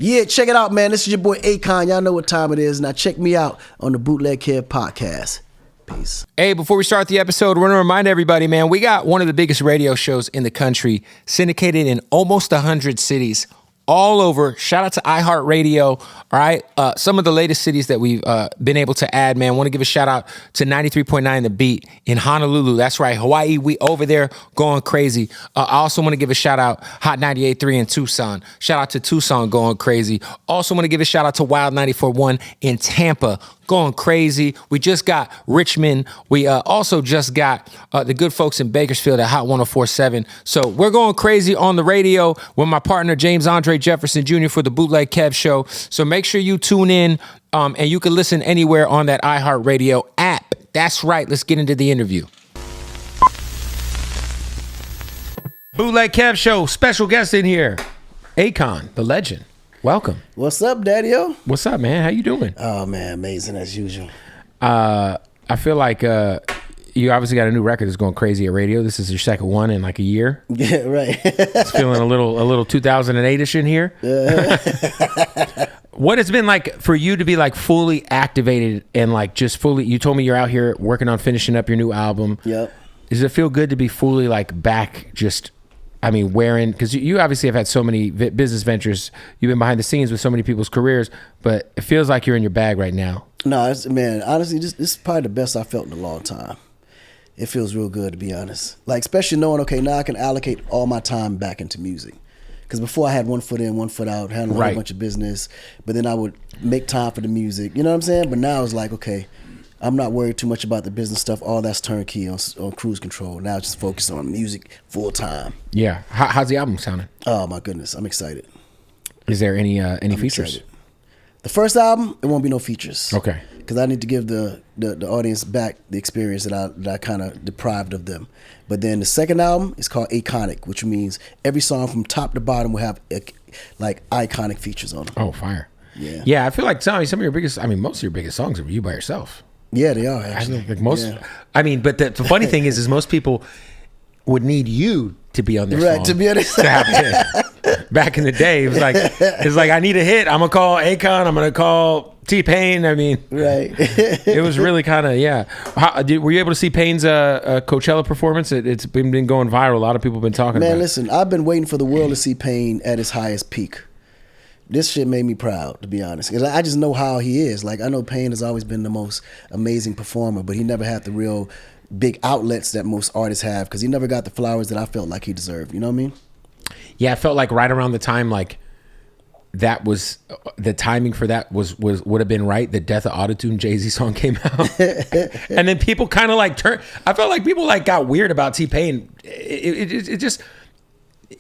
Yeah, check it out, man. This is your boy Akon. Y'all know what time it is. Now check me out on the Bootleg podcast. Peace. Hey, before we start the episode, we want to remind everybody, man, we got one of the biggest radio shows in the country, syndicated in almost 100 cities. All over. Shout out to iHeartRadio. All right. Some of the latest cities that we've been able to add, man. Want to give a shout out to 93.9 The Beat in Honolulu. That's right. Hawaii. We over there going crazy. I also want to give a shout out Hot 98.3 in Tucson. Shout out to Tucson going crazy. Also want to give a shout out to Wild 94.1 in Tampa. Going crazy. We just got Richmond. We also just got the good folks in Bakersfield at Hot 104.7. So we're going crazy on the radio with my partner James Andre Jefferson Jr. for the Bootleg Kev Show. So make sure you tune in and you can listen anywhere on that iHeartRadio app. That's right. Let's get into the interview. Bootleg Kev Show. Special guest in here. Akon, the legend. Welcome. What's up, Daddy-O? What's up, man? How you doing? Oh, man, amazing as usual. I feel like you obviously got a new record that's going crazy at radio. This is your second one in like a year. Yeah, right. It's feeling a little 2008-ish in here. What it's been like for you to be like fully activated and like just fully, you told me you're out here working on finishing up your new album. Yep. Does it feel good to be fully like back just, I mean, wearing, because you obviously have had so many business ventures. You've been behind the scenes with so many people's careers, but it feels like you're in your bag right now. No, man, honestly, this is probably the best I've felt in a long time. It feels real good, to be honest. Like, especially knowing, okay, now I can allocate all my time back into music. Because before I had one foot in, one foot out, handling a whole bunch of business, but then I would make time for the music. You know what I'm saying? But now it's like, okay, I'm not worried too much about the business stuff. All that's turnkey on cruise control. Now just focus on music full time. Yeah. How's the album sounding? Oh my goodness, I'm excited. Is there any features? Excited. The first album, it won't be no features. Okay. Because I need to give the audience back the experience that I kind of deprived of them. But then the second album is called Iconic, which means every song from top to bottom will have like iconic features on them. Oh, fire. Yeah. Yeah, I feel like some of your biggest, most of your biggest songs are you by yourself. Yeah, they are actually. Like most, yeah. But the funny thing is most people would need you to be on their song. Right, to be on this. To have a hit. Back in the day, it was like I need a hit. I'm gonna call Akon. I'm gonna call T-Pain. I mean, right. It was really kind of, yeah. Were you able to see Payne's Coachella performance? It's been going viral. A lot of people have been talking about it. Man, listen, I've been waiting for the world to see Payne at his highest peak. This shit made me proud, to be honest. Because I just know how he is. Like, I know Payne has always been the most amazing performer, but he never had the real big outlets that most artists have because he never got the flowers that I felt like he deserved. You know what I mean? Yeah, I felt like right around the time, like, that was the timing for that would have been right. The Death of Autotune Jay-Z song came out, and then people kind of like turned. I felt like people like got weird about T-Pain. It just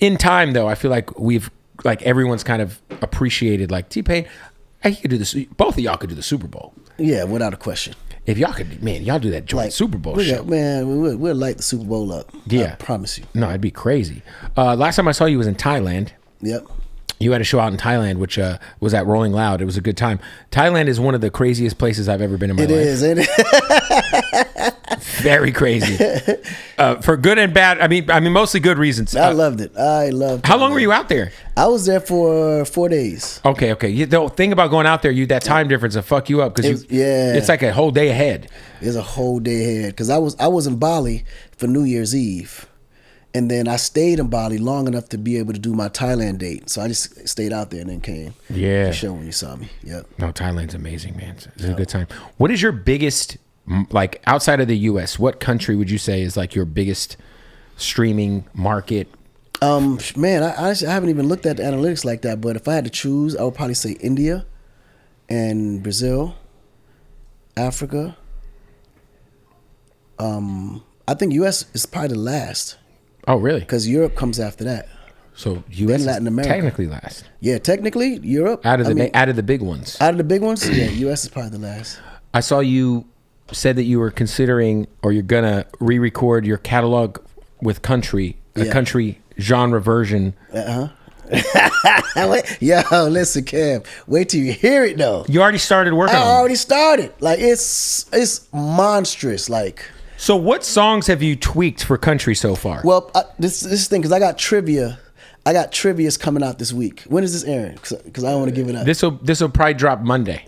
in time though. I feel like we've like everyone's kind of appreciated like T-Pain. He could do this. Both of y'all could do the Super Bowl. Yeah, without a question. If y'all could, man, y'all do that joint like, Super Bowl show. Man, we'll light the Super Bowl up. Yeah, I promise you. No, it'd be crazy. Last time I saw you was in Thailand. Yep. You had a show out in Thailand, which was at Rolling Loud. It was a good time. Thailand is one of the craziest places I've ever been in my life. It is, ain't it? Very crazy. For good and bad. I mean, mostly good reasons. I loved it. I loved it. How long were you out there? I was there for 4 days. Okay. The thing about going out there, that time difference will fuck you up because it's like a whole day ahead. It's a whole day ahead because I was in Bali for New Year's Eve. And then I stayed in Bali long enough to be able to do my Thailand date. So I just stayed out there and then came. Yeah. To show when you saw me. Yep. No, Thailand's amazing, man. It's a good time. What is your biggest, like outside of the U.S., what country would you say is like your biggest streaming market? Man, I haven't even looked at the analytics like that. But if I had to choose, I would probably say India and Brazil, Africa. I think U.S. is probably the last. Oh, really? Because Europe comes after that. So U.S. Latin America. Technically last. Yeah, technically Europe. Out of the big ones. Out of the big ones, yeah, U.S. is probably the last. I saw you said that you were considering or you're gonna re-record your catalog with country, a country genre version. Yo, listen, Kev. Wait till you hear it though. You already started working on it. I already started. Like it's monstrous. Like. So what songs have you tweaked for country so far? Well, this thing, because I got trivia. I got trivia's coming out this week. When is this airing? Because I don't want to give it up. This will probably drop Monday.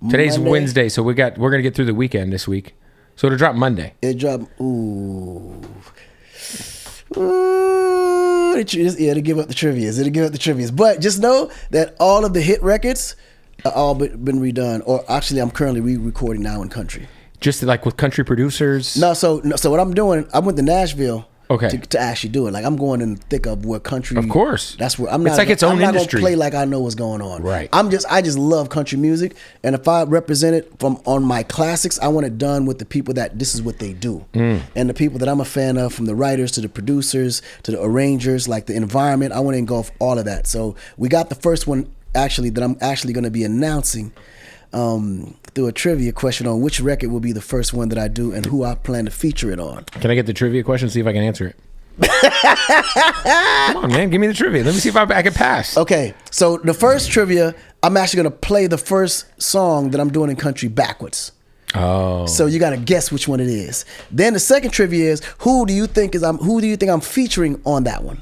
Today's Monday? Wednesday, so we're gonna get through the weekend this week. So it'll drop Monday. It dropped. Ooh, it'll give up the trivias. But just know that all of the hit records are all been redone. Or actually, I'm currently re-recording now in country. Just like with country producers. No, so what I'm doing, I went to Nashville. Okay. To actually do it, like I'm going in the thick of where country. Of course, that's where I'm not. It's like its own I'm not industry. Gonna play like I know what's going on. Right. I just love country music, and if I represent it on my classics, I want it done with the people that this is what they do, and the people that I'm a fan of, from the writers to the producers to the arrangers, like the environment. I want to engulf all of that. So we got the first one actually that I'm actually going to be announcing. Through a trivia question on which record will be the first one that I do and who I plan to feature it on. Can I get the trivia question? See if I can answer it. Come on, man. Give me the trivia. Let me see if I can pass. Okay. So the first trivia, I'm actually going to play the first song that I'm doing in country backwards. Oh. So you got to guess which one it is. Then the second trivia is who do you think I'm featuring on that one?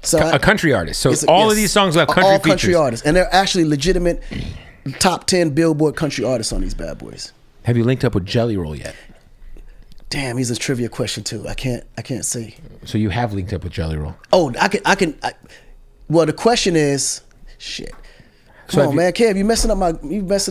So a country artist. So all of these songs have country features. Country artists, and they're actually legitimate top 10 Billboard country artists on these bad boys. Have you linked up with Jelly Roll yet? Damn, he's a trivia question too. I can't say. So you have linked up with Jelly Roll. Oh, I can. Well, the question is, shit. Come on, man, Kev, you messing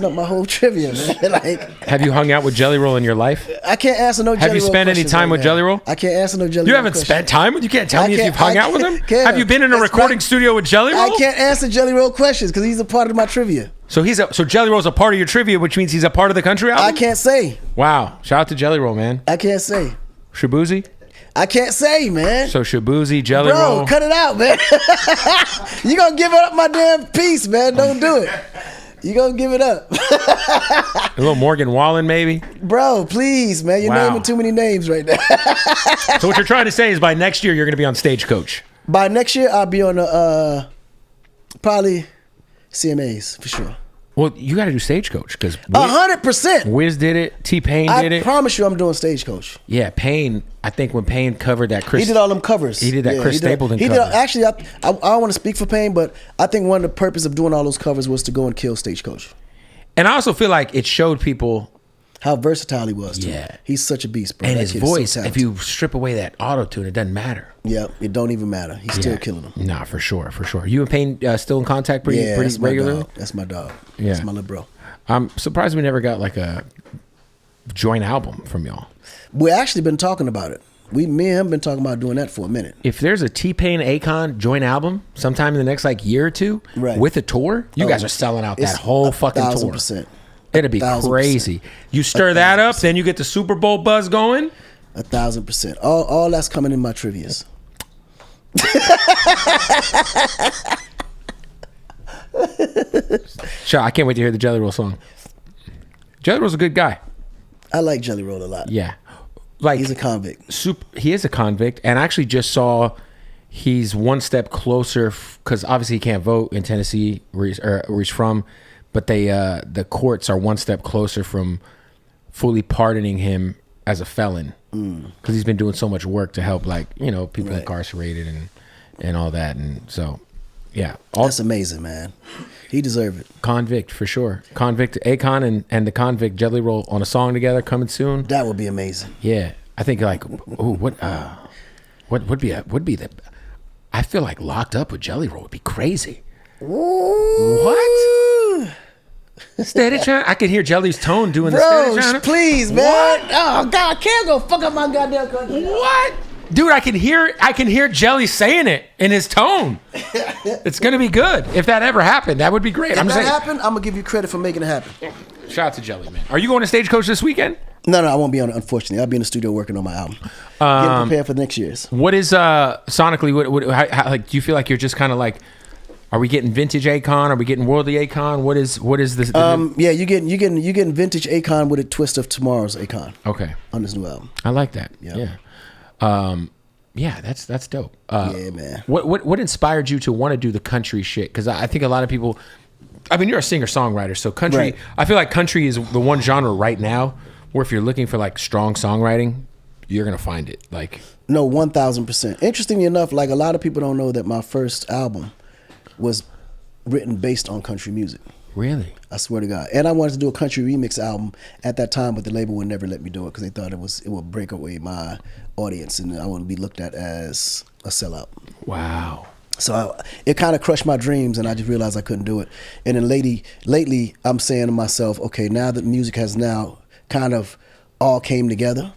up my whole trivia, man. Like, have you hung out with Jelly Roll in your life? I can't answer no Jelly Roll. Have you spent any time with Jelly Roll? I can't answer no Jelly Roll. You haven't spent time with? You can't tell me if you've hung out with him? Kev, have you been in a recording studio with Jelly Roll? I can't answer Jelly Roll questions because he's a part of my trivia. So so Jelly Roll's a part of your trivia, which means he's a part of the country album? I can't say. Wow. Shout out to Jelly Roll, man. I can't say. Shabuzi? I can't say, man. So Shabuzi, Jelly Roll. Bro, cut it out, man. You gonna give up my damn piece, man. Don't do it. You gonna give it up. A little Morgan Wallen, maybe? Bro, please, man. You're naming too many names right now. So what you're trying to say is by next year, you're going to be on Stagecoach. By next year, I'll be on probably CMAs, for sure. Well, you got to do Stagecoach because 100%. Wiz did it. T-Pain did it. I promise you I'm doing Stagecoach. Yeah, Payne. I think when Payne covered that Chris... He did all them covers. He did that Chris Stapleton cover. Actually, I don't want to speak for Payne, but I think one of the purpose of doing all those covers was to go and kill Stagecoach. And I also feel like it showed people... how versatile he was, too. Yeah. He's such a beast, bro. And that his voice, if you strip away that auto-tune, it doesn't matter. Yeah, it don't even matter. He's still killing them. Nah, for sure, for sure. You and Payne still in contact pretty regularly? That's my dog. Yeah. That's my little bro. I'm surprised we never got like a joint album from y'all. We actually been talking about it. Me and him been talking about doing that for a minute. If there's a T-Pain Akon joint album sometime in the next like year or two with a tour, you guys are selling out that whole fucking 1,000%. tour. It'd be crazy. You stir that up, then you get the Super Bowl buzz going. 1,000%. All that's coming in my trivias. Sure, I can't wait to hear the Jelly Roll song. Jelly Roll's a good guy. I like Jelly Roll a lot. Yeah. Like he's a convict. He is a convict, and I actually just saw he's one step closer because obviously he can't vote in Tennessee where he's from, but the courts are one step closer from fully pardoning him as a felon because he's been doing so much work to help people incarcerated and all that, and so yeah, that's amazing, man. He deserved it. Convict for sure. Convict Akon and the Convict Jelly Roll on a song together coming soon. That would be amazing. Yeah, I think what would be the? I feel like Locked Up with Jelly Roll would be crazy. Ooh. What? Steady China? I can hear Jelly's tone doing the Steady China. Please, man. What? Oh God, can't go fuck up my goddamn country. What? Dude, I can hear Jelly saying it in his tone. It's gonna be good. If that ever happened, that would be great. If that happened, I'm gonna give you credit for making it happen. Shout out to Jelly, man. Are you going to Stagecoach this weekend? No, I won't be on it, unfortunately. I'll be in the studio working on my album. Getting prepared for the next year's. What is sonically? How, like, do you feel like you're just kind of like? Are we getting vintage Akon? Are we getting worldly Akon? What is this? Yeah, you're getting vintage Akon with a twist of tomorrow's Akon. Okay. On this new album. I like that. Yep. Yeah. Yeah, that's dope. Yeah, man. What inspired you to want to do the country shit? Because I think a lot of people. I mean, you're a singer-songwriter, so country. Right. I feel like country is the one genre right now where if you're looking for like strong songwriting, you're gonna find it. Like, no, 1,000%. Interestingly enough, like a lot of people don't know that my first album was written based on country music. really? I swear to God. And I wanted to do a country remix album at that time, but the label would never let me do it because they thought it would break away my audience and I wouldn't be looked at as a sellout. Wow. So it kind of crushed my dreams, and I just realized I couldn't do it. And then lately, I'm saying to myself, okay, now that music has now kind of all came together,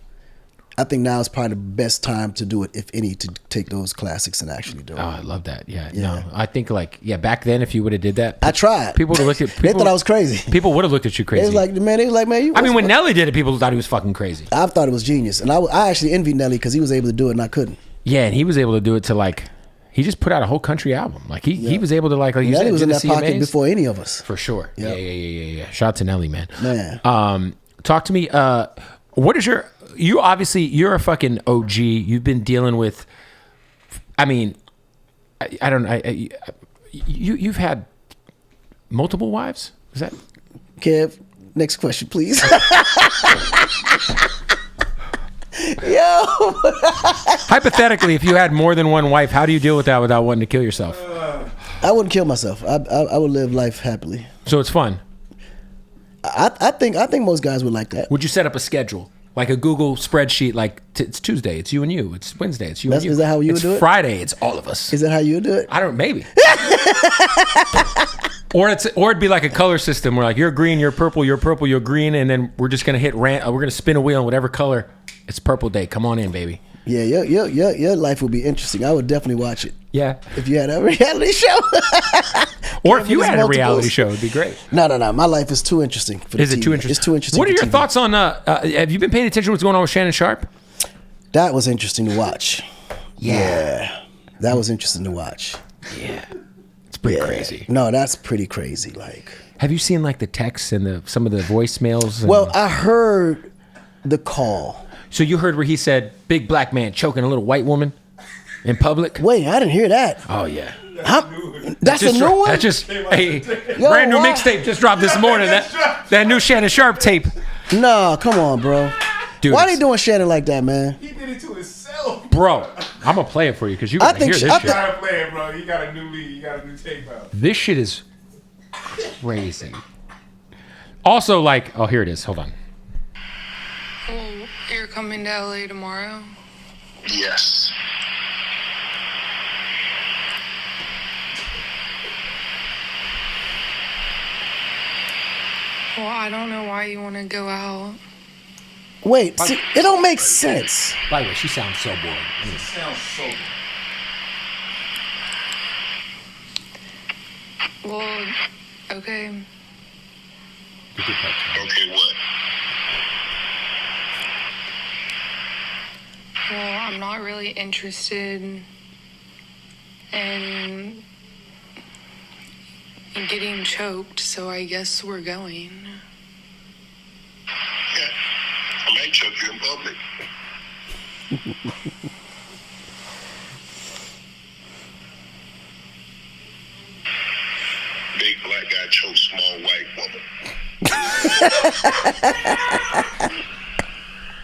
I think now is probably the best time to do it, if any, to take those classics and actually do it. Oh, I love that. Yeah. No, I think like, back then, if you would have did that, I tried. People would have looked at. They thought I was crazy. People would have looked at you crazy. They was like, man, you. I mean, when Nelly did it, people thought he was fucking crazy. I thought it was genius, and I actually envied Nelly because he was able to do it and I couldn't. Yeah, and he was able to do it to like. He just put out a whole country album. Like he was able to like you Nelly said, was do in the that pocket CMAs. before any of us. For sure. Yep. Yeah. Shout out to Nelly, man. Man. Talk to me. What is you're a fucking OG. You've been dealing with. I mean, I don't. You've had multiple wives. Is that? Kev, next question, please. Yo. Hypothetically, if you had more than one wife, how do you deal with that without wanting to kill yourself? I wouldn't kill myself. I would live life happily. So it's fun. I think most guys would like that. Would you set up a schedule? Like a Google spreadsheet, like it's Tuesday, it's you and you. It's Wednesday, it's you and you. Is that how you would do it? It's Friday, it's all of us. Is that how you would do it? I don't, maybe. Or it'd be like a color system where like you're green, you're purple, you're green, and then we're just gonna we're gonna spin a wheel in whatever color. It's purple day. Come on in, baby. Yeah, your life would be interesting. I would definitely watch it. Yeah. If you had a reality show. Or if you had a reality show, it'd be great. No. My life is too interesting for the Is it TV. too interesting? It's too interesting. What are your TV. thoughts on? Have you been paying attention to what's going on with Shannon Sharp? That was interesting to watch. Yeah. That was interesting to watch. Yeah. It's pretty crazy. No, that's pretty crazy. Like, have you seen like the texts and some of the voicemails? Well, I heard the call. So you heard where he said, "Big black man choking a little white woman in public"? Wait, I didn't hear that. Oh yeah. That's a new one? That just brand new mixtape just dropped this morning. That new Shannon Sharp tape. No, come on, bro. Dude, why they doing Shannon like that, man? He did it to himself. Bro, I'm going to play it for you because you got to hear this shit. You gotta play it, bro. You got a new lead. You got a new tape out. This shit is crazy. Also, like, oh, here it is. Hold on. Oh, you're coming to LA tomorrow? Yes. Well, I don't know why you want to go out. Wait, see, it don't make sense. By the way, she sounds so bored. It sounds so good. Well, okay. Okay, what? Well, I'm not really interested in getting choked, so I guess we're going. Yeah. I might choke you in public. Big black guy chokes small white woman.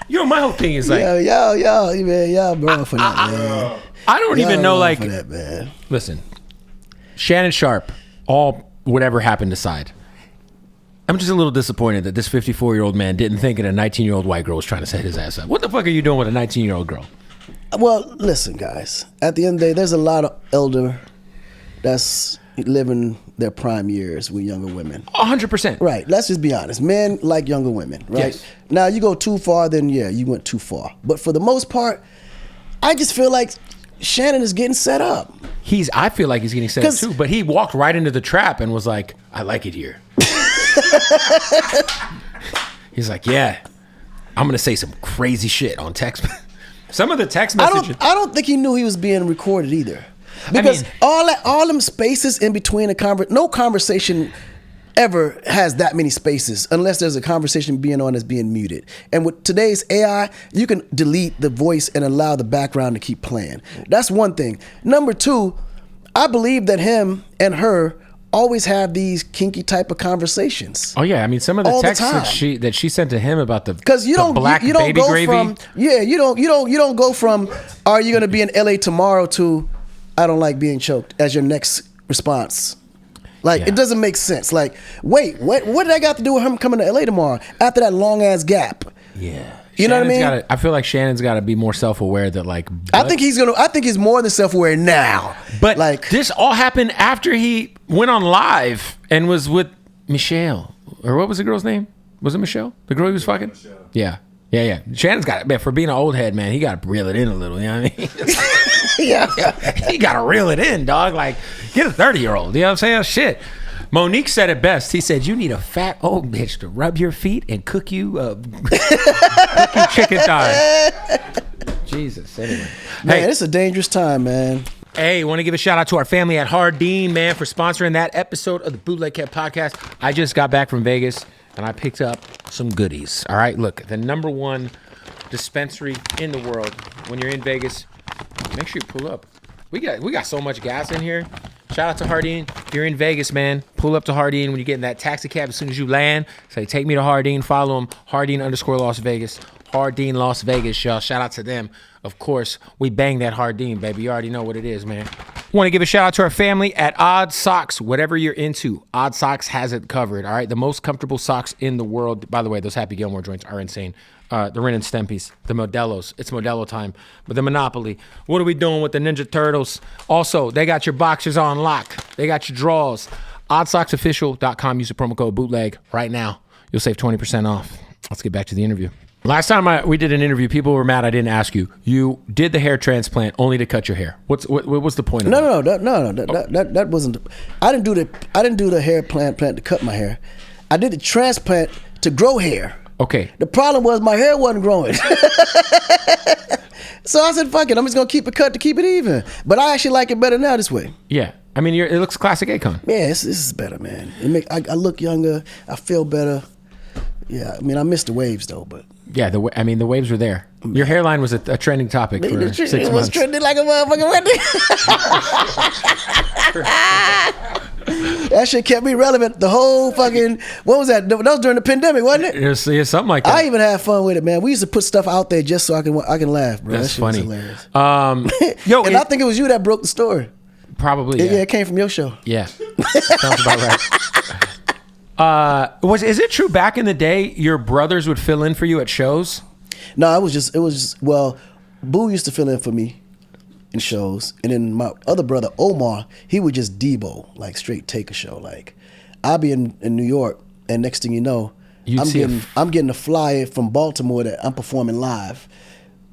You know, my whole thing is like, y'all bro for that, man. I don't even know, like, for that, man. Listen, Shannon Sharp, all whatever happened aside, I'm just a little disappointed that this 54-year-old man didn't think that a 19-year-old white girl was trying to set his ass up. What the fuck are you doing with a 19-year-old girl? Well, listen, guys. At the end of the day, there's a lot of elder that's living their prime years with younger women. 100%. Right. Let's just be honest. Men like younger women, right? Yes. Now, you go too far, then you went too far. But for the most part, I just feel like Shannon is getting set up. I feel like he's getting set up too, but he walked right into the trap and was like, I like it here. He's like, yeah, I'm going to say some crazy shit on text. Some of the text messages. I don't think he knew he was being recorded either. Because all them spaces in between no conversation ever has that many spaces unless there's a conversation being on that's being muted. And with today's AI, you can delete the voice and allow the background to keep playing. That's one thing. Number two, I believe that him and her always have these kinky type of conversations. Oh yeah, I mean some of the All the texts time. that she sent to him about the Because you the don't black you don't baby go gravy. from you don't go from are you gonna be in LA tomorrow to I don't like being choked as your next response. Like it doesn't make sense. Like wait, what did I got to do with him coming to LA tomorrow after that long ass gap? Yeah. You know what I mean? I feel like Shannon's got to be more self-aware that like. I think he's more than self-aware now. But like this all happened after he went on live and was with Michelle, or what was the girl's name? Was it Michelle? The girl he was fucking? Michelle. Yeah. Shannon's got it, man. For being an old head, man, he got to reel it in a little. You know what I mean? yeah. He got to reel it in, dog. Like, get a 30-year-old. You know what I'm saying? Shit. Monique said it best. He said, "You need a fat old bitch to rub your feet and cook you chicken thighs." Jesus. Anyway, Man, it's a dangerous time, man. Hey, want to give a shout out to our family at Hardin, man, for sponsoring that episode of the Bootleg podcast. I just got back from Vegas and I picked up some goodies. All right, look, the number one dispensary in the world. When you're in Vegas, make sure you pull up. We got so much gas in here. Shout out to Hardin. If you're in Vegas, man, pull up to Hardin when you get in that taxi cab. As soon as you land, say, take me to Hardin. Follow them, Hardin_Las Vegas. Hardin Las Vegas, y'all. Shout out to them. Of course, we bang that Hardin, baby. You already know what it is, man. Want to give a shout out to our family at Oddsocks. Whatever you're into, Oddsocks has it covered, all right? The most comfortable socks in the world. By the way, those Happy Gilmore joints are insane. The Ren and Stempies, the Modelos. It's Modelo time. But the Monopoly. What are we doing with the Ninja Turtles? Also, they got your boxers on lock. They got your drawers. Oddsocksofficial.com. Use the promo code BOOTLEG right now. You'll save 20% off. Let's get back to the interview. Last time we did an interview, people were mad I didn't ask you. You did the hair transplant only to cut your hair. What was the point of that? No. That wasn't. I didn't do the hair plant to cut my hair. I did the transplant to grow hair. Okay. The problem was my hair wasn't growing. So I said, fuck it. I'm just going to keep it cut to keep it even. But I actually like it better now this way. Yeah. I mean, it looks classic Akon. Yeah, this is better, man. I look younger. I feel better. Yeah, I mean, I missed the waves, though, but... Yeah, the waves were there. Your hairline was a trending topic for 6 months. It was trending like a motherfucker, wasn't it? That shit kept me relevant the whole fucking... What was that? That was during the pandemic, wasn't it? It was something like that. I even had fun with it, man. We used to put stuff out there just so I can laugh, bro. That's that shit was funny. hilarious. Yo, and I think it was you that broke the story. Probably, yeah. Yeah, it came from your show. Yeah. Sounds about right. Is it true back in the day your brothers would fill in for you at shows? No, it was just well, Boo used to fill in for me in shows, and then my other brother Omar, he would just Debo, like straight take a show. Like I'll be in New York, and next thing you know, I'm getting a flyer from Baltimore that I'm performing live.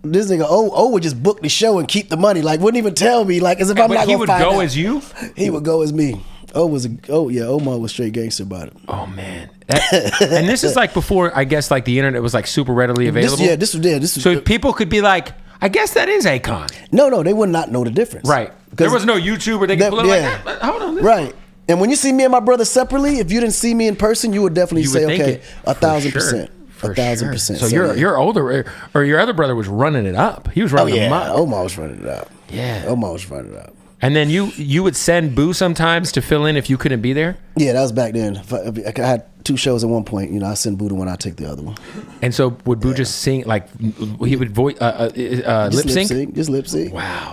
This nigga O would just book the show and keep the money, like wouldn't even tell me, like as if I'm not gonna find out. He would go as you? He would go as me. Omar was straight gangster about it. Oh man, and this is like before, I guess, like the internet was like super readily available. This was so people could be like, I guess that is Akon. No, they would not know the difference. Right. There was no YouTube where they could pull it like, hold on. Right. And when you see me and my brother separately, if you didn't see me in person, you would definitely say, okay, 1,000%. 1,000%. So you're older, or your other brother was running it up. He was running them up. Omar was running it up. Yeah. Omar was running it up. And then you would send Boo sometimes to fill in if you couldn't be there? Yeah, that was back then. If I had 2 shows at one point, I send Boo to one, I take the other one. And so would Boo just sing, like he would lip sync? Just lip sync. Wow.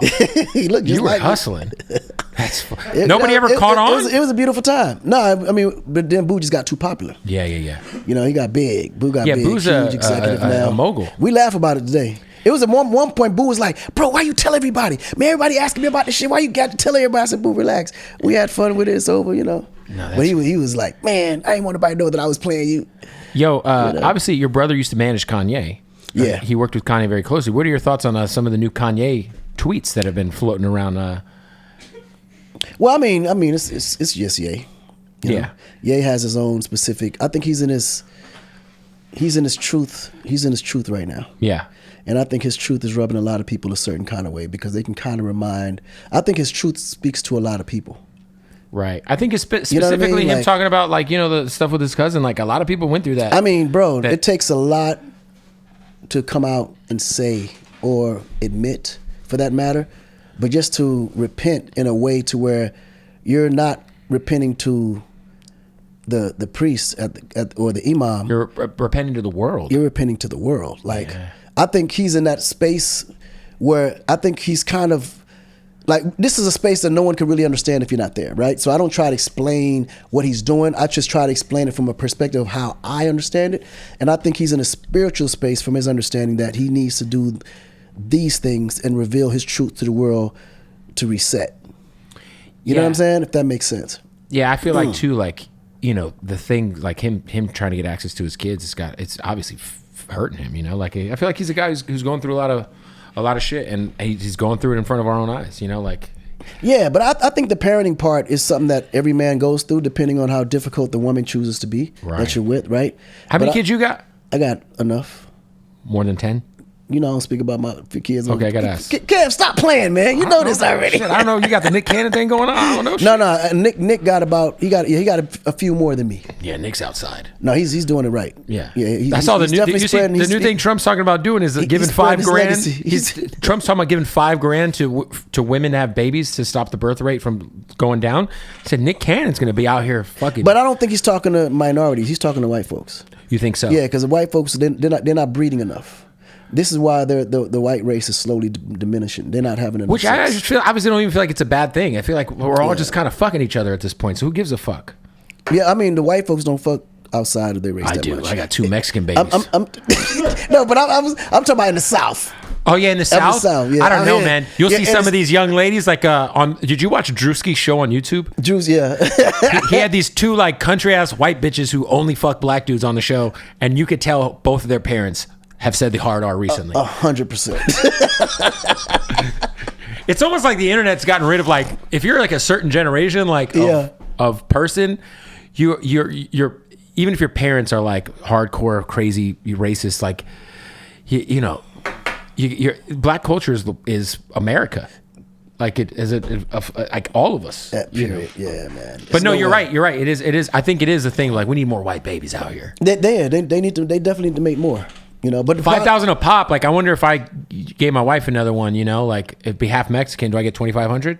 He looked just you were like hustling. That's fun. Nobody ever caught on? It was a beautiful time. No, I mean, but then Boo just got too popular. Yeah. He got big. Boo got big. Boo's huge executive now. A mogul. We laugh about it today. It was at one point, Boo was like, bro, why you tell everybody? Man, everybody asking me about this shit. Why you got to tell everybody? I said, Boo, relax. We had fun with it. It's over, No, but he was like, man, I didn't want nobody to know that I was playing you. Yo, obviously your brother used to manage Kanye. Yeah. He worked with Kanye very closely. What are your thoughts on some of the new Kanye tweets that have been floating around? Well, I mean, it's just Ye. Yeah. Ye has his own specific. I think he's in his truth. He's in his truth right now. Yeah. And I think his truth is rubbing a lot of people a certain kind of way because they can kind of remind. I think his truth speaks to a lot of people. Right. I think it's specifically him talking about the stuff with his cousin. Like a lot of people went through that. I mean, bro, it takes a lot to come out and say or admit, for that matter, but just to repent in a way to where you're not repenting to the priest or the imam. You're repenting to the world. You're repenting to the world. Like, I think he's in that space where I think he's kind of like, this is a space that no one can really understand if you're not there, right? So I don't try to explain what he's doing. I just try to explain it from a perspective of how I understand it. And I think he's in a spiritual space from his understanding that he needs to do these things and reveal his truth to the world to reset. You know what I'm saying? If that makes sense. Yeah, I feel like too, like, you know, the thing, like him trying to get access to his kids, it's obviously hurting him. You know, like I feel like he's a guy who's going through a lot of shit, and he's going through it in front of our own eyes. You know, like. Yeah, but I think the parenting part is something that every man goes through, depending on how difficult the woman chooses to be that you're with, right? How many kids you got? I got enough. More than 10? You know, I don't speak about my kids. Okay, I gotta ask. Kev, stop playing, man. You know this already. Shit, I don't know. You got the Nick Cannon thing going on. I don't know. Shit. No. Nick got about he got a few more than me. Yeah, Nick's outside. No, he's doing it right. Yeah. I saw the new. You see, the new thing Trump's talking about doing is giving $5,000. Trump's talking about giving $5,000 to women to have babies to stop the birth rate from going down. He said Nick Cannon's going to be out here fucking. But I don't think he's talking to minorities. He's talking to white folks. You think so? Yeah, because the white folks they're not breeding enough. This is why the white race is slowly diminishing. They're not having enough Which sex. I just feel, obviously don't even feel like it's a bad thing. I feel like we're all just kind of fucking each other at this point. So who gives a fuck? Yeah, I mean, the white folks don't fuck outside of their race I that do. much. I got 2 Mexican babies. No, but I'm talking about in the South. Oh yeah, in the South. Yeah. I don't know, man. You'll see some it's- of these young ladies like on. Did you watch Drewski's show on YouTube? Jews, yeah. He had these 2 like country ass white bitches who only fuck black dudes on the show, and you could tell both of their parents have said the hard R recently. 100%. It's almost like the internet's gotten rid of, like, if you're like a certain generation, like of person, you're even if your parents are like hardcore crazy racist, like you know, your black culture is America. Like it is like all of us. Period. Yeah, man. But no, you're right. You're right. It is. I think it is a thing. Like we need more white babies out here. They need to. They definitely need to make more. You know, but 5,000 a pop. Like I wonder if I gave my wife another one. You know, like it'd be half Mexican. Do I get 2,500?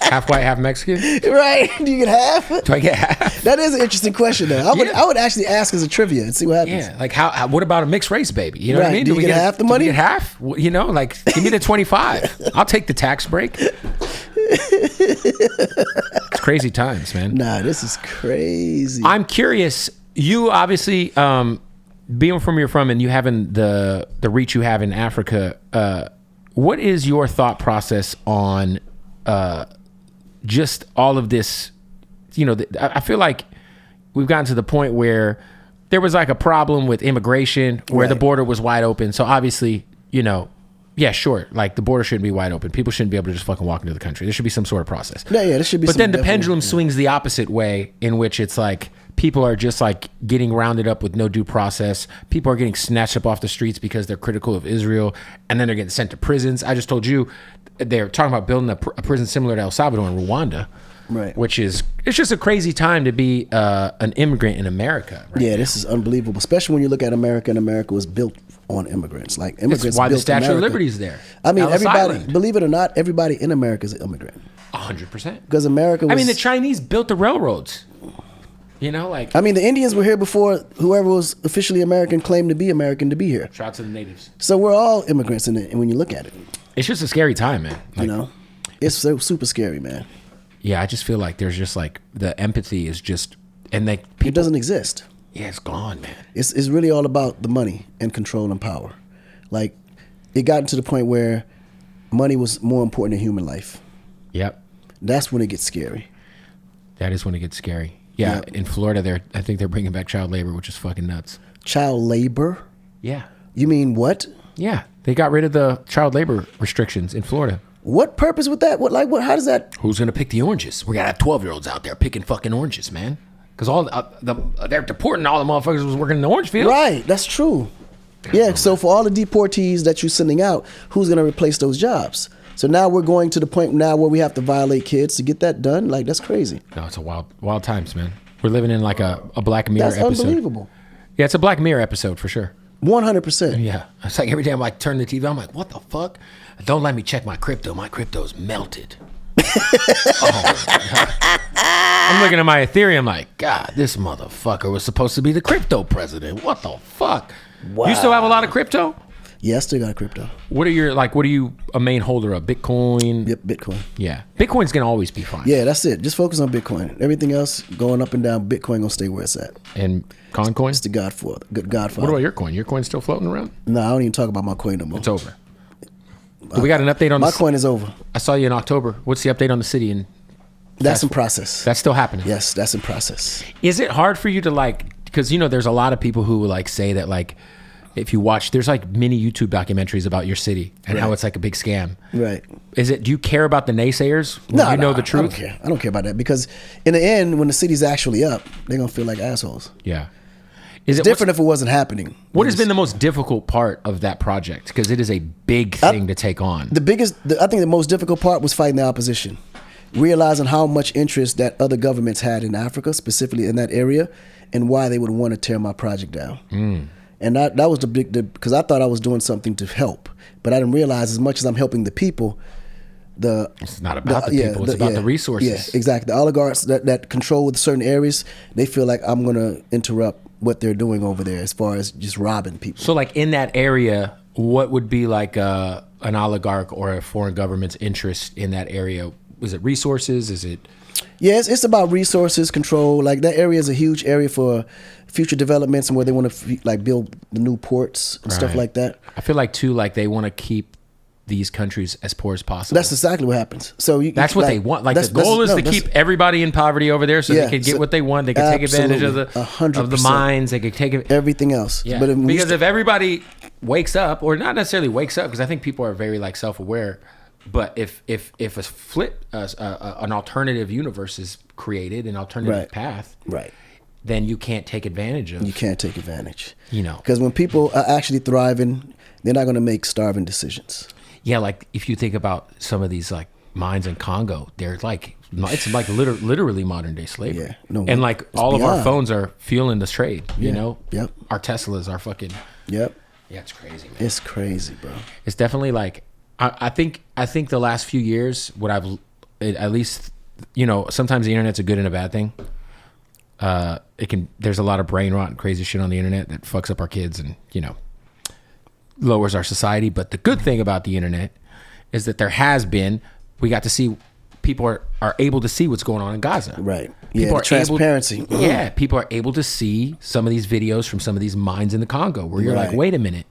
Half white, half Mexican. Right? Do you get half? Do I get half? That is an interesting question, though. I would actually ask as a trivia and see what happens. Yeah, like how what about a mixed race baby? You know what I mean? Do we get half the money? Do we get half? You know, like give me the 25. I'll take the tax break. It's crazy times, man. Nah, this is crazy. I'm curious. You obviously, being from where you're from, and you having the reach you have in Africa. What is your thought process on just all of this? You know, I feel like we've gotten to the point where there was like a problem with immigration where the border was wide open. So obviously, you know, yeah, sure. Like the border shouldn't be wide open. People shouldn't be able to just fucking walk into the country. There should be some sort of process. Yeah, there should be. But then the pendulum swings the opposite way, in which it's like people are just like getting rounded up with no due process. People are getting snatched up off the streets because they're critical of Israel, and then they're getting sent to prisons. I just told you they're talking about building a prison similar to El Salvador in Rwanda. Right. Which is, it's just a crazy time to be an immigrant in America. Right? Yeah, this is unbelievable, especially when you look at America, and America was built on immigrants. Like immigrants. That's why built the Statue America. of Liberty is there. I mean, Ellis everybody, Island. believe it or not, everybody in America is an immigrant. 100%. Because America was, I mean, the Chinese built the railroads. You know, like. I mean, the Indians were here before whoever was officially American claimed to be American to be here. Shout out to the natives. So we're all immigrants in it, and when you look at it. It's just a scary time, man. Like, You know? It's so super scary, man. Yeah, I just feel like there's just like the empathy is just, and like It people, doesn't exist. yeah, it's gone, man. It's really all about the money and control and power. Like, it got to the point where money was more important than human life. Yep, That's when it gets scary. that is when it gets scary. Yeah, Yep. in Florida, I think they're bringing back child labor, which is fucking nuts. Child labor? Yeah, You mean what? yeah, they got rid of the child labor restrictions in Florida. What purpose with that? What? How does that? Who's gonna pick the oranges? We gotta have 12-year-olds out there picking fucking oranges, man. Because all they're deporting all the motherfuckers who was working in the orange field. Right, that's true. Yeah, so for all the deportees that you're sending out, who's going to replace those jobs? So now we're going to the point now where we have to violate kids to get that done? Like, that's crazy. No, it's a wild times, man. We're living in like a Black Mirror That's episode. unbelievable. Yeah, it's a Black Mirror episode for sure. 100%. Yeah, it's like every day I'm like turning the TV, I'm like, what the fuck? Don't let me check my crypto. My crypto's melted. I'm looking at my Ethereum like, God, this motherfucker was supposed to be the crypto president. What the fuck? Wow. You still have a lot of crypto? Yeah, I still got crypto. What are you a main holder of? Bitcoin? Yep, Bitcoin. Yeah. Bitcoin's going to always be fine. Yeah, that's it. Just focus on Bitcoin. Everything else going up and down, Bitcoin gonna stay where it's at. And Concoin? It's the Godfather. Good Godfather. What about your coin? Your coin's still floating around? No, I don't even talk about my coin no more. It's over. We got an update on my coin is over. I saw you in October. What's the update on the city? And That's in process. that's still happening. Yes, that's in process. Is it hard for you to because there's a lot of people who like say that like if you watch, there's like mini YouTube documentaries about your city and how it's like a big scam. Right. Do you care about the naysayers when No, you know the I truth? don't care. I don't care about that because in the end, when the city's actually up, they're gonna feel like assholes. Yeah. It's different if it wasn't happening. What has been the most difficult part of that project? Because it is a big thing to take on. I think the most difficult part was fighting the opposition, realizing how much interest that other governments had in Africa, specifically in that area, and why they would want to tear my project down. And that was because I thought I was doing something to help, but I didn't realize as much as I'm helping the people, it's not about the people, it's about the resources. Yeah, exactly. The oligarchs that control certain areas, they feel like I'm going to interrupt what they're doing over there as far as just robbing people. So like in that area, what would be like an oligarch or a foreign government's interest in that area? Was it resources? Is it... Yeah, it's about resources, control. Like that area is a huge area for future developments and where they want to like build the new ports and stuff like that. I feel like too, like they want to keep these countries as poor as possible. That's exactly what happens. So that's what they want. Like the goal is to keep everybody in poverty over there, so they could get what they want. They could take advantage of the mines. They could take everything else. Yeah. But because if everybody wakes up, or not necessarily wakes up, because I think people are very like self-aware. But if an alternative universe is created, an alternative path, right, then you can't take advantage of. You can't take advantage. Because when people are actually thriving, they're not going to make starving decisions. Yeah, like if you think about some of these like mines in Congo, they're like it's like literally modern day slavery. Yeah, no, and like all of our phones are fueling this trade. You know, Yep. Our Teslas are fucking. Yep. Yeah, it's crazy, man. It's crazy, bro. It's definitely like I think the last few years, what I've at least sometimes the internet's a good and a bad thing. There's a lot of brain rot and crazy shit on the internet that fucks up our kids and lowers our society. But the good thing about the internet is that we got to see, people are able to see what's going on in Gaza. Right. People are transparency. People are able to see some of these videos from some of these mines in the Congo where you're like, wait a minute.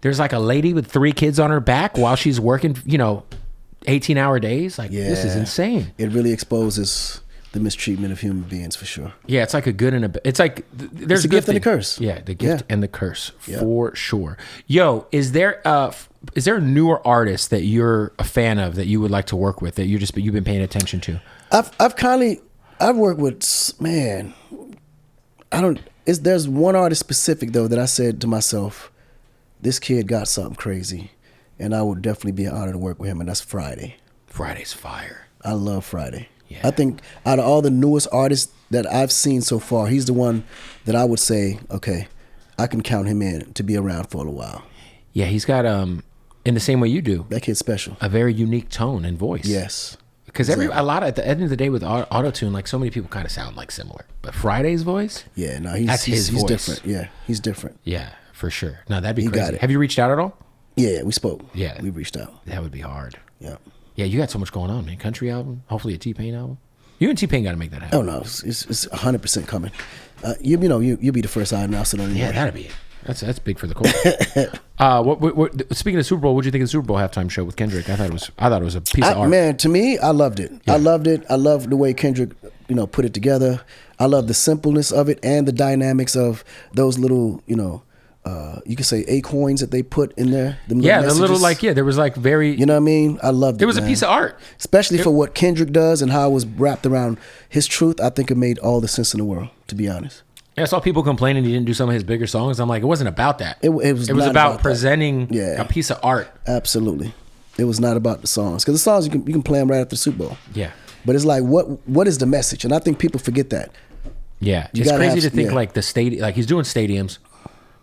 There's like a lady with 3 kids on her back while she's working, 18-hour days. Like, this is insane. It really exposes the mistreatment of human beings for sure. Yeah, it's like a good and it's like there's a gift and a curse. Yeah, the gift and the curse for sure. Yo, is there a newer artist that you're a fan of that you would like to work with that you've been paying attention to? I've worked with, man. There's one artist specific though that I said to myself, this kid got something crazy, and I would definitely be honored to work with him, and that's Friday. Friday's fire. I love Friday. Yeah. I think out of all the newest artists that I've seen so far, he's the one that I would say, okay, I can count him in to be around for a while. Yeah, he's got in the same way you do. That kid's special. A very unique tone and voice. Yes. Because at the end of the day with auto-tune, like so many people kind of sound like similar. But Friday's voice? Yeah, no, he's he's different. Yeah, he's different. Yeah, for sure. No, that'd be You crazy. got it. Have you reached out at all? Yeah, we spoke. Yeah. We reached out. That would be hard. Yeah. Yeah, you got so much going on, man. Country album, hopefully a T-Pain album. You and T-Pain got to make that happen. Oh, no, it's 100% coming. You'll be the first I announce it on the Yeah, that'd be it. That's big for the court. Speaking of Super Bowl, what did you think of the Super Bowl halftime show with Kendrick? I thought it was a piece of art. Man, to me, I loved it. Yeah. I loved it. I loved the way Kendrick, put it together. I love the simpleness of it and the dynamics of those little, you could say Acorns that they put in there. The little there was like very. You know what I mean? I loved it. It was a piece of art, especially for what Kendrick does and how it was wrapped around his truth. I think it made all the sense in the world, to be honest. I saw people complaining he didn't do some of his bigger songs. I'm like, it wasn't about that. It was about presenting a piece of art. Absolutely, it was not about the songs, because the songs you can play them right after the Super Bowl. Yeah, but it's like what is the message? And I think people forget that. Yeah, it's crazy to think like the stadium, like he's doing stadiums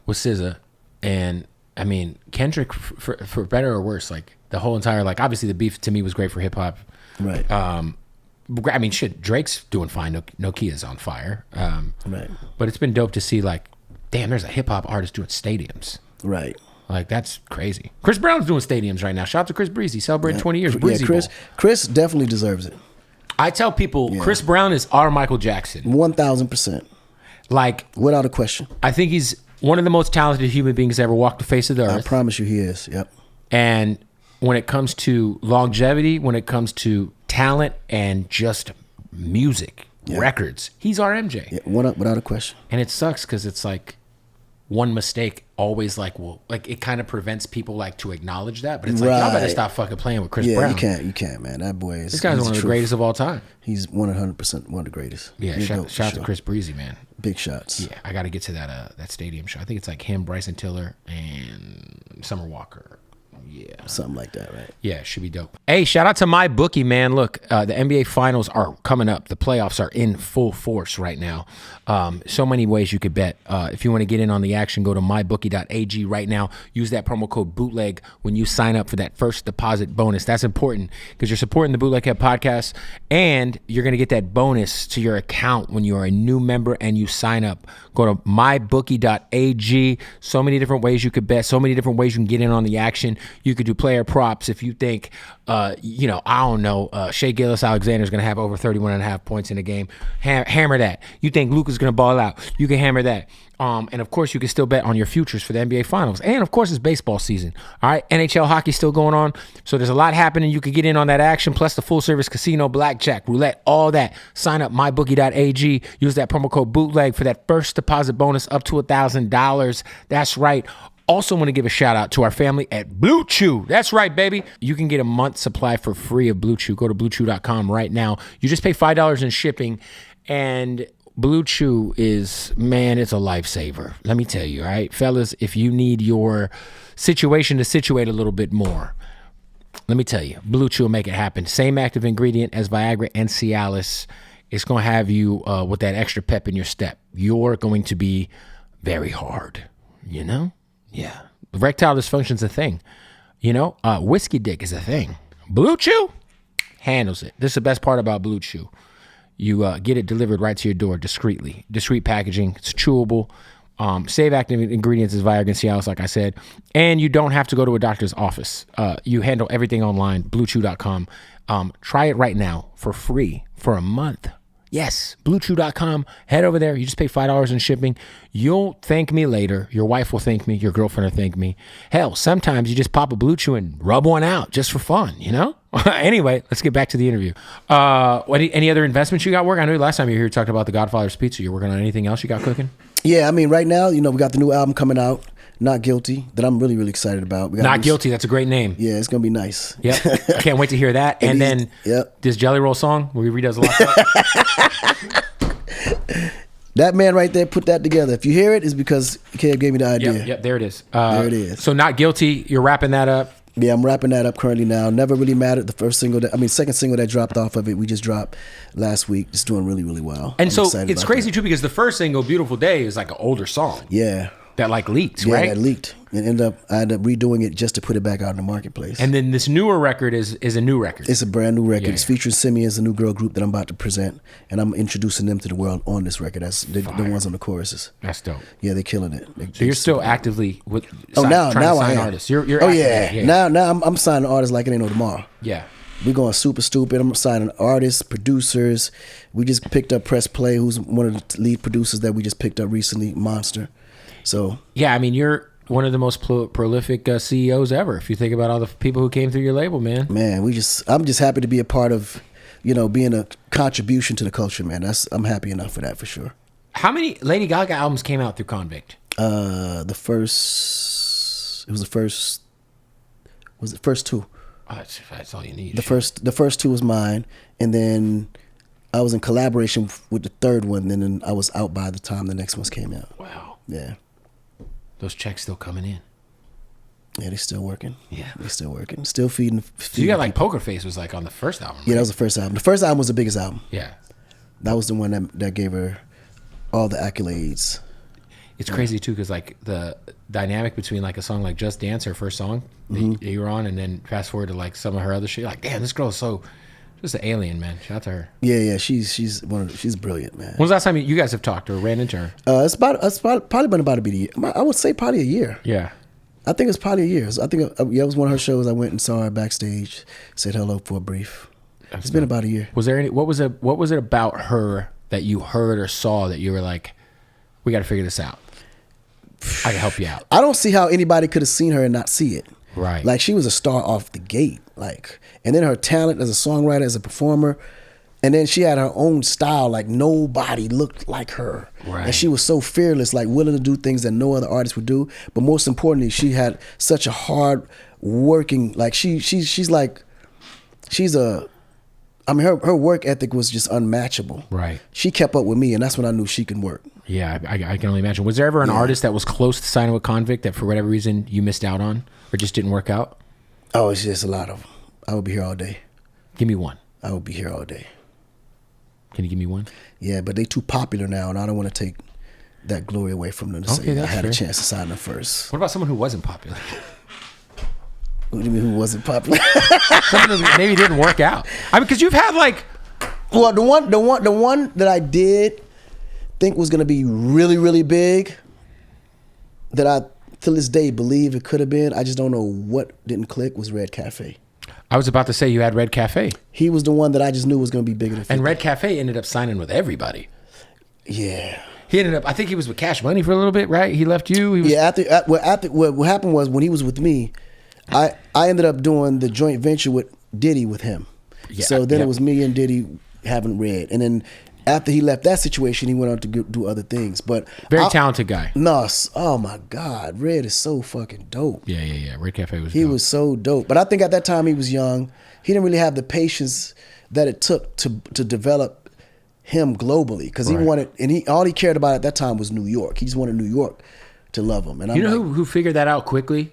with SZA, and I mean Kendrick for better or worse, like the whole entire, like obviously the beef to me was great for hip hop. Right. I mean, shit, Drake's doing fine. Nokia's on fire. Right. But it's been dope to see, like, damn, there's a hip hop artist doing stadiums. Right. Like, that's crazy. Chris Brown's doing stadiums right now. Shout out to Chris Breezy, celebrating 20 years. Breezy Bowl. Chris definitely deserves it. I tell people, Chris Brown is our Michael Jackson. 1,000%. Like, without a question. I think he's one of the most talented human beings to ever walk the face of the earth. I promise you he is. Yep. And when it comes to longevity, when it comes to talent and just music, records, he's our MJ. Yeah, without a question. And it sucks because it's like one mistake always like, well, like it kind of prevents people like to acknowledge that. But it's like, y'all better stop fucking playing with Chris Brown. You can't, man. That boy is. This guy's one of the greatest of all time. He's 100% one of the greatest. Yeah, shout out to Chris Breezy, man. Big shots. Yeah, I got to get to that stadium show. I think it's like him, Bryson Tiller, and Summer Walker. Yeah. Something like that, right? Yeah, it should be dope. Hey, shout out to my bookie, man. Look, the NBA Finals are coming up. The playoffs are in full force right now. So many ways you could bet. If you want to get in on the action, go to mybookie.ag right now. Use that promo code BOOTLEG when you sign up for that first deposit bonus. That's important because you're supporting the Bootleg Head podcast, and you're going to get that bonus to your account when you are a new member and you sign up. Go to mybookie.ag. So many different ways you could bet. So many different ways you can get in on the action. You could do player props if you think, I don't know, Shea Gilgeous-Alexander is going to have over 31.5 points in the game. Hammer that. You think Luka's going to ball out. You can hammer that. And, of course, you can still bet on your futures for the NBA Finals. And, of course, it's baseball season. All right, NHL hockey's still going on. So there's a lot happening. You could get in on that action, plus the full-service casino, blackjack, roulette, all that. Sign up, mybookie.ag. Use that promo code BOOTLEG for that first deposit bonus up to $1,000. That's right. Also want to give a shout out to our family at Blue Chew. That's right, baby. You can get a month's supply for free of Blue Chew. Go to bluechew.com right now. You just pay $5 in shipping, and Blue Chew is, man, it's a lifesaver. Let me tell you, all right? Fellas, if you need your situation to situate a little bit more, let me tell you, Blue Chew will make it happen. Same active ingredient as Viagra and Cialis. It's going to have you with that extra pep in your step. You're going to be very hard, you know? Yeah. Erectile dysfunction's a thing. Whiskey dick is a thing. Blue Chew handles it. This is the best part about Blue Chew. You get it delivered right to your door discreetly. Discreet packaging. It's chewable. Save active ingredients is Viagra and Cialis, like I said. And you don't have to go to a doctor's office. You handle everything online, bluechew.com. Try it right now for free for a month. Yes, bluechew.com. Head over there. You just pay $5 in shipping. You'll thank me later. Your wife will thank me. Your girlfriend will thank me. Hell, sometimes you just pop a Blue Chew and rub one out just for fun, Anyway, let's get back to the interview. Any other investments you got working? I know last time you were here, you talked about the Godfather's Pizza. You're working on anything else you got cooking? Yeah, I mean, right now, we got the new album coming out, Not Guilty, that I'm really, really excited about. Not Guilty, that's a great name. Yeah, it's going to be nice. Yep. I can't wait to hear that. And then this Jelly Roll song where he redoes a lot of That man right there put that together. If you hear it, it's because Kev gave me the idea. Yep, there it is. There it is. So Not Guilty, you're wrapping that up. Yeah, I'm wrapping that up currently now. Never Really Mattered, the second single that dropped off of it, we just dropped last week. It's doing really, really well. And so it's crazy too because the first single, Beautiful Day, is like an older song. Yeah. That leaked, right? Yeah, that leaked. And I ended up redoing it just to put it back out in the marketplace. And then this newer record is a new record. It's a brand new record. Yeah. It's featuring Simeon's, a new girl group that I'm about to present. And I'm introducing them to the world on this record. That's the ones on the choruses. That's dope. Yeah, they're killing it. So you're still actively trying now to I sign am. artists. You're Now I'm signing artists like it ain't no tomorrow. Yeah. We're going super stupid. I'm signing artists, producers. We just picked up Press Play, who's one of the lead producers that we just picked up recently, Monster. So yeah, I mean, you're one of the most prolific CEOs ever. If you think about all the people who came through your label, man. Man, I'm just happy to be a part of, being a contribution to the culture, man. I'm happy enough for that for sure. How many Lady Gaga albums came out through Convict? The first two. Oh, that's all you need. The first two was mine, and then I was in collaboration with the third one, and then I was out by the time the next ones came out. Wow. Yeah. Those checks still coming in. Yeah, they still working. Yeah. They still working. Still feeding so you got like Poker Face was like on the first album, right? Yeah, that was the first album. The first album was the biggest album. Yeah. That was the one that gave her all the accolades. It's crazy too, because like the dynamic between like a song like Just Dance, her first song that you were on, and then fast forward to like some of her other shit, like, damn, this girl is so Just an alien, man. Shout out to her. Yeah. She's brilliant, man. When's the last time you guys have talked or ran into her? It's probably been about a year. I would say probably a year. Yeah. I think it's probably a year. I think it was one of her shows. I went and saw her backstage, said hello for a brief. It's been about a year. Was there what was it about her that you heard or saw that you were like, we got to figure this out? I can help you out. I don't see how anybody could have seen her and not see it. Right. Like, she was a star off the gate. Like, and then her talent as a songwriter, as a performer, and then she had her own style. Like, nobody looked like her. Right. And she was so fearless, like willing to do things that no other artist would do. But most importantly, she had such a hard working, like her work ethic was just unmatchable. Right. She kept up with me, and that's when I knew she can work. Yeah, I can only imagine. Was there ever an artist that was close to signing with Convict that for whatever reason you missed out on or just didn't work out? Oh, it's just a lot of them. I would be here all day. Give me one. I would be here all day. Can you give me one? Yeah, but they too popular now, and I don't want to take that glory away from them to say I had a chance to sign them first. What about someone who wasn't popular? What do you mean, who wasn't popular? Someone who maybe didn't work out. I mean, because you've had like... Well, the one that I did think was going to be really, really big, that I, to this day, believe it could have been, I just don't know what didn't click, was Red Cafe. I was about to say you had Red Cafe. He was the one that I just knew was going to be bigger than 50. And Red Cafe ended up signing with everybody. Yeah. He ended up, I think he was with Cash Money for a little bit, right? He left you? He was, yeah, what happened was, when he was with me, I ended up doing the joint venture with Diddy with him. Yeah, So then it was me and Diddy having Red. And then after he left that situation, he went on to do other things. But very talented guy. No, oh my God, Red is so fucking dope. Yeah. Red Cafe was He dope. was so dope. But I think at that time he was young. He didn't really have the patience that it took to develop him globally. Because he wanted, and all he cared about at that time was New York. He just wanted New York to love him. And you know who figured that out quickly?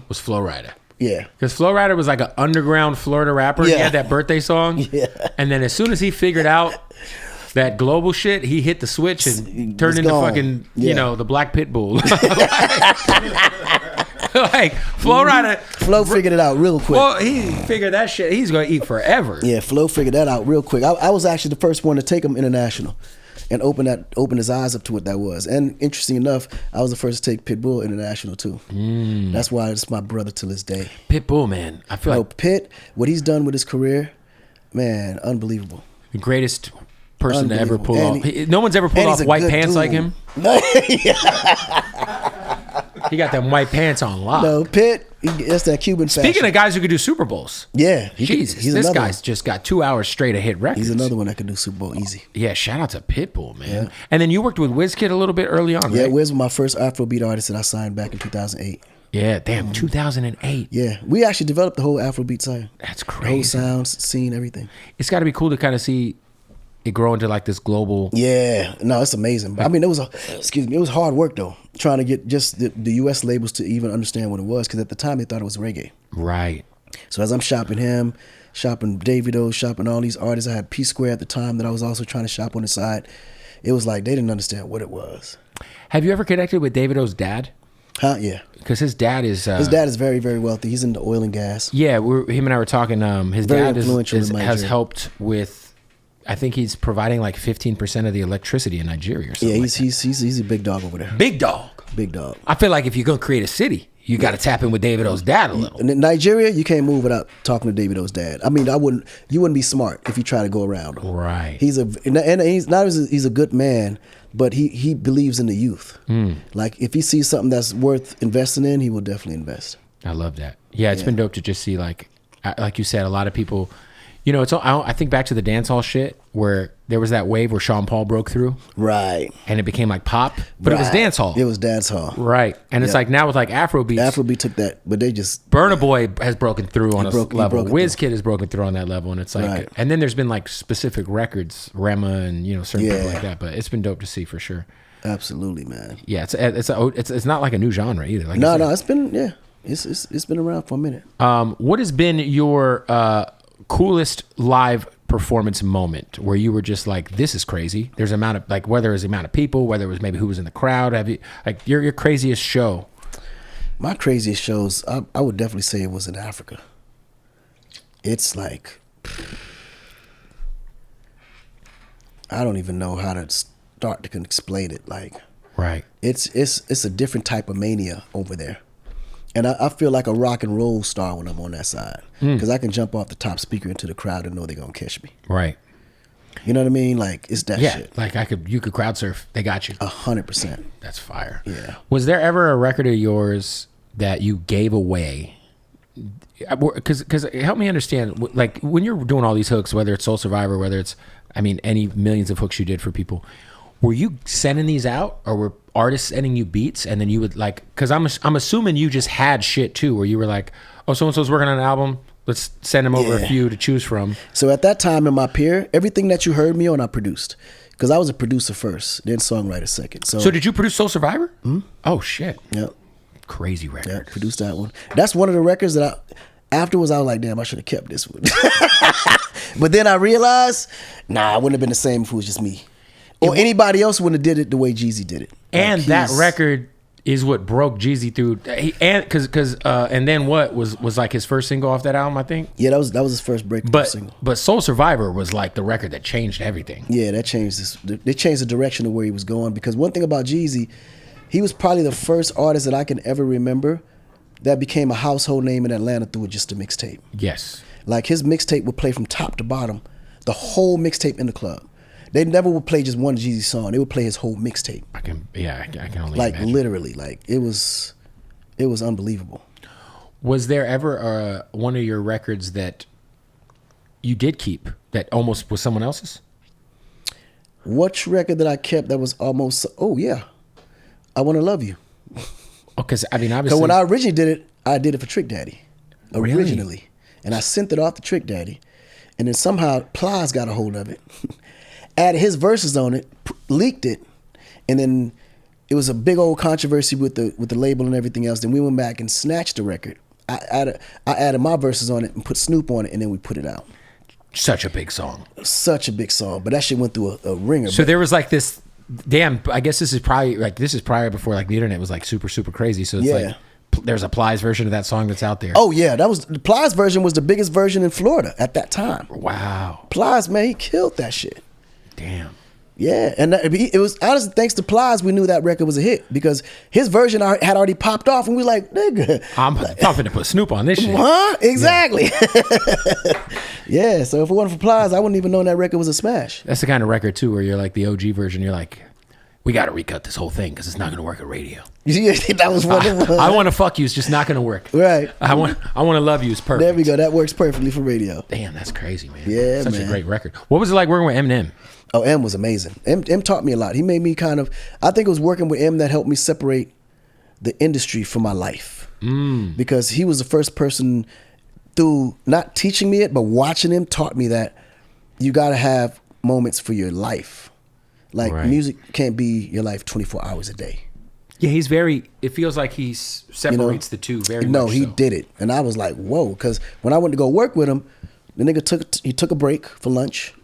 Was Flo Rida. Yeah. Because Flo Rida was like an underground Florida rapper. Yeah. He had that birthday song. Yeah. And then as soon as he figured out that global shit, he hit the switch and turned into gone. fucking, Yeah. the Black Pit Bull. Like, Flo Rida. Flo figured it out real quick. Well, he figured that shit. He's going to eat forever. Yeah, Flo figured that out real quick. I was actually the first one to take him international and open his eyes up to what that was. And interesting enough, I was the first to take Pitbull international too. That's why it's my brother to this day. Pitbull, man. I feel like Pitt, what he's done with his career, man, unbelievable. the greatest person to ever pull And off. No one's ever pulled off white pants like him. He got them white pants on lock. No, Pitt, that's that Cuban fashion. Speaking of guys who could do Super Bowls. Yeah. Jesus, this guy's just got 2 hours straight of hit records. He's another one that can do Super Bowl easy. Yeah, shout out to Pitbull, man. Yeah. And then you worked with WizKid a little bit early on, Yeah, right? Wiz was my first Afrobeat artist that I signed back in 2008. Yeah, damn, 2008. Yeah, we actually developed the whole Afrobeat sound. That's The whole crazy. sounds, scene, everything. It's got to be cool to kind of see it grow into like this global. Yeah, no, it's amazing. I mean, it was hard work though, trying to get just the U.S. labels to even understand what it was, because at the time they thought it was reggae. Right. So as I'm shopping him, shopping Davido, shopping all these artists, I had P Square at the time that I was also trying to shop on the side. It was like they didn't understand what it was. Have you ever connected with Davido's dad? Huh? Yeah. Because his dad is. His dad is very, very wealthy. He's into oil and gas. Yeah, him and I were talking. His Very dad influential in has Nigeria. helped with. I think he's providing like 15% of the electricity in Nigeria. Or something Yeah, like he's a big dog over there. big dog. Big dog. I feel like if you're gonna create a city, you got to tap in with Davido's dad a little. In Nigeria, you can't move without talking to Davido's dad. I mean, you wouldn't be smart if you try to go around him. Right. He's a good man, but he believes in the youth. Like if he sees something that's worth investing in, he will definitely invest. I love that. Yeah, it's been dope to just see like you said, a lot of people. You know, I think back to the dance hall shit where there was that wave where Sean Paul broke through. Right. And it became like pop, but it was Right. dance hall. It was dance hall. Right. And it's Yeah. like now with like Afrobeats. Afrobeat took that, but they just Burna Boy has broken through on a level. broke it WizKid has broken through on that level, and it's like, Right. and then there's been like specific records, Rema, and certain people Yeah. like that. But it's been dope to see for sure. absolutely, man. Yeah, it's not like a new genre either. Like No, it's been it's been around for a minute. What has been your coolest live performance moment where you were just like, this is crazy? There's amount of like whether it was the amount of people, whether it was maybe who was in the crowd. Have you like your craziest show? My craziest shows, I would definitely say it was in Africa. It's like I don't even know how to start to explain it. Like, Right. it's a different type of mania over there. And I feel like a rock and roll star when I'm on that side. Because I can jump off the top speaker into the crowd and know they're going to catch me. Right. You know what I mean? Like, it's that shit. Like you could crowd surf. They got you. 100%. That's fire. Yeah. Was there ever a record of yours that you gave away? Because help me understand, like when you're doing all these hooks, whether it's Soul Survivor, whether it's, any millions of hooks you did for people, were you sending these out, or were artists sending you beats, and then you would because I'm assuming you just had shit too, where you were like, oh, so and so's working on an album, let's send them over a few to choose from. So at that time in my peer, everything that you heard me on, I produced, because I was a producer first, then songwriter second. So did you produce Soul Survivor? Mm-hmm. Oh shit. Yep. Crazy record. Yeah, produced that one. That's one of the records that afterwards I was like, damn, I should have kept this one. But then I realized, I wouldn't have been the same if it was just me. Or anybody else wouldn't have did it the way Jeezy did it. And that record is what broke Jeezy through. And then what was like his first single off that album, I think. Yeah, that was his first breakthrough single. But Soul Survivor was like the record that changed everything. Yeah, that changed this. They changed the direction of where he was going. Because one thing about Jeezy, he was probably the first artist that I can ever remember that became a household name in Atlanta through just a mixtape. Yes. Like his mixtape would play from top to bottom, the whole mixtape in the club. They never would play just one Jeezy song. They would play his whole mixtape. I can only like imagine. Literally, like it was unbelievable. Was there ever one of your records that you did keep that almost was someone else's? Which record that I kept that was almost? Oh yeah, I Wanna Love You. Oh, because obviously, because when I originally did it, I did it for Trick Daddy, originally, Really? And I sent it off to Trick Daddy, and then somehow Plies got a hold of it, added his verses on it, leaked it, and then it was a big old controversy with the label and everything else. Then we went back and snatched the record. I added my verses on it and put Snoop on it, and then we put it out. Such a big song. Such a big song, but that shit went through a ringer. So there was like this. Damn, I guess this is prior before like the internet was like super super crazy. So it's like there's a Plies version of that song that's out there. Oh yeah, that was the Plies version was the biggest version in Florida at that time. Wow. Plies, man, he killed that shit. Damn. Yeah, and it was honestly thanks to Plies we knew that record was a hit because his version had already popped off, and we like, nigga, I'm gonna put Snoop on this shit. Huh? Exactly. Yeah. So if it wasn't for Plies, I wouldn't even know that record was a smash. That's the kind of record too, where you're like the OG version. You're like, we got to recut this whole thing because it's not gonna work at radio. Yeah, that was one of them. I Want to Fuck You is just not gonna work. Right. I want to Love You is perfect. There we go. That works perfectly for radio. Damn, that's crazy, man. Yeah, Such man. a great record. What was it like working with Eminem? Oh, M was amazing. M taught me a lot. He made me I think it was working with M that helped me separate the industry from my life. Because he was the first person through not teaching me it, but watching him taught me that you got to have moments for your life. Like music can't be your life 24 hours a day. Yeah, he's it feels like he separates the two very much. No, he did it. And I was like, whoa, because when I went to go work with him, the nigga took a break for lunch.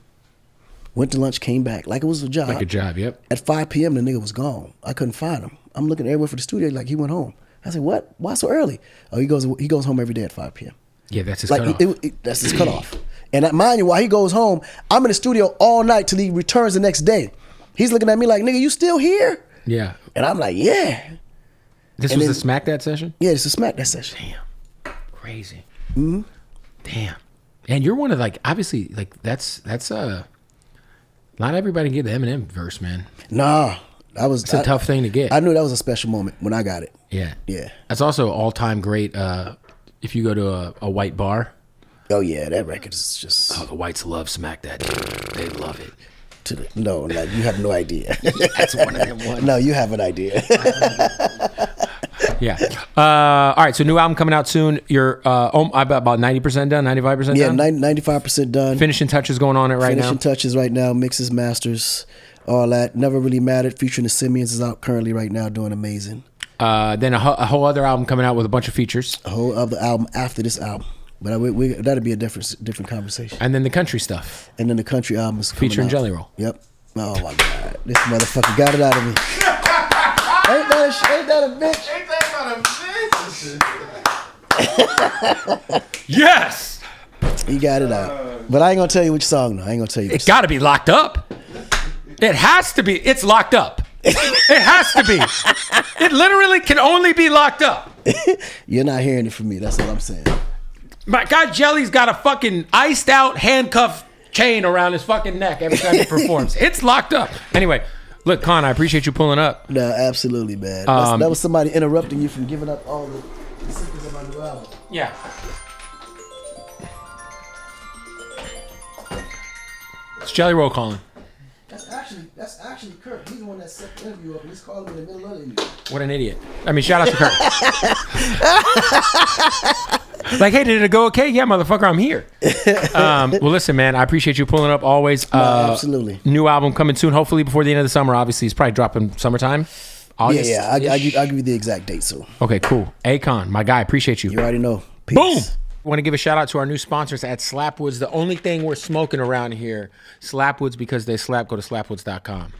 Went to lunch, came back like it was a job. Like a job, yep. At 5 p.m., the nigga was gone. I couldn't find him. I'm looking everywhere for the studio like he went home. I said, what? Why so early? Oh, he goes home every day at 5 p.m. Yeah, that's his like cutoff. That's his cutoff. And mind you, while he goes home, I'm in the studio all night till he returns the next day. He's looking at me like, nigga, you still here? Yeah. And I'm like, yeah. This was the Smack That session? Yeah, it's a Smack That session. Damn. Crazy. Mm-hmm. Damn. And you're one of obviously that's not everybody can get the Eminem verse, man. Nah. It's a tough thing to get. I knew that was a special moment when I got it. Yeah. Yeah. That's also all-time great if you go to a white bar. Oh, yeah. That record is just... Oh, the whites love Smack That. They love it. No, you have no idea. That's one of them ones. No, you have an idea. Yeah. All right, so new album coming out soon. You're about 90% done, 95% done? Yeah, 95% done. Finishing touches going on right now? Finishing touches right now, mixes, masters, all that. Never Really Mattered, featuring the Simians is out currently right now, doing amazing. Then a whole other album coming out with a bunch of features. A whole other album after this album. But that'll be a different conversation. And then the country stuff. And then the country album is coming featuring out. Jelly Roll. Yep. Oh my God. This motherfucker got it out of me. Ain't that a bitch? Ain't that about a bitch? Yes! He got it out. But I ain't gonna tell you which song though. I ain't gonna tell you which It gotta be Locked Up. It has to be. It's locked up. It has to be. It literally can only be locked up. You're not hearing it from me. That's all I'm saying. My guy Jelly's got a fucking iced out handcuff chain around his fucking neck every time he performs. It's locked up. Anyway, look, Con, I appreciate you pulling up. No, absolutely, man. That was somebody interrupting you from giving up all the secrets of my new album. Yeah. It's Jelly Roll calling. That's actually Kurt. He's the one that set the interview up, and he's calling me in the middle of the interview. What an idiot. I mean, shout out to Kurt. Like, hey, did it go okay? Yeah, motherfucker, I'm here. Well, listen, man, I appreciate you pulling up always. No, absolutely. New album coming soon, hopefully before the end of the summer. Obviously, it's probably dropping summertime. August. Yeah. I'll give you the exact date, so. Okay, cool. Akon, my guy, appreciate you. You already know. Peace. Boom. I want to give a shout out to our new sponsors at Slapwoods. The only thing we're smoking around here, Slapwoods, because they slap. Go to slapwoods.com.